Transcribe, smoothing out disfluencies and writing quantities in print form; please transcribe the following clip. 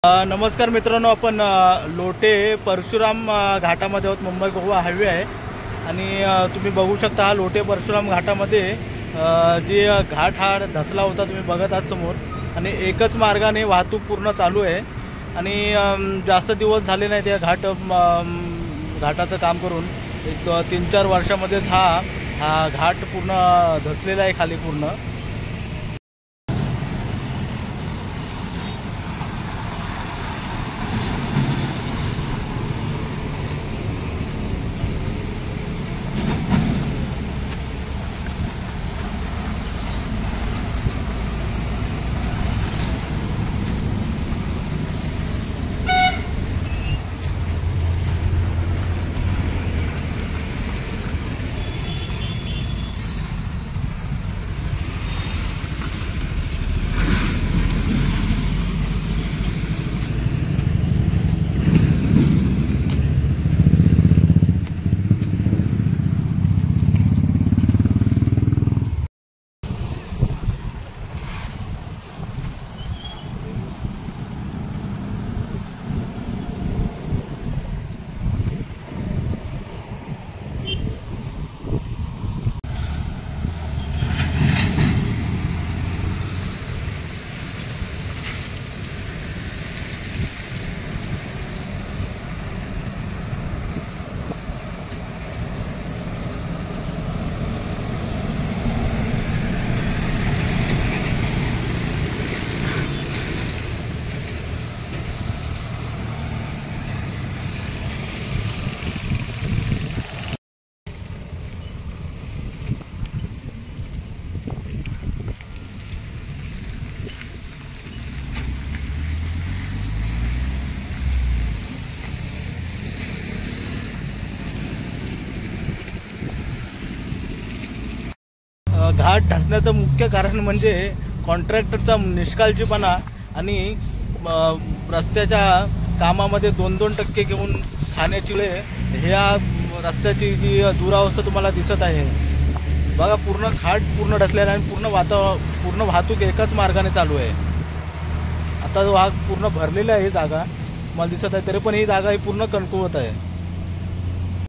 नमस्कार मित्रांनो, आपण लोटे परशुराम घाटामध्ये आहोत. मुंबई गोवा हायवे आहे आणि तुम्ही बघू शकता हा लोटे परशुराम घाटामध्ये जे घाट हा धसला होता तुम्ही बघत आहात समोर. आणि एकच मार्गाने वाहतूक पूर्ण चालू आहे आणि जास्त दिवस झाले नाही त्या घाटाचं काम करून. एक 3-4 वर्षामध्येच हा घाट पूर्ण धसलेला आहे खाली पूर्ण. घाट धसण्याचं मुख्य कारण म्हणजे कॉन्ट्रॅक्टरचा निष्काळजीपणा आणि रस्त्याच्या कामामध्ये 2-2% घेऊन खाण्याची ह्या रस्त्याची जी दुरावस्था तुम्हाला दिसत आहे. बघा, पूर्ण घाट पूर्ण धसलेला आहे आणि पूर्ण वाहतूक एकाच मार्गाने चालू आहे. आता पूर्ण भरलेली आहे ही जागा मला दिसत आहे, तरी पण ही जागा ही पूर्ण कणकुवत आहे.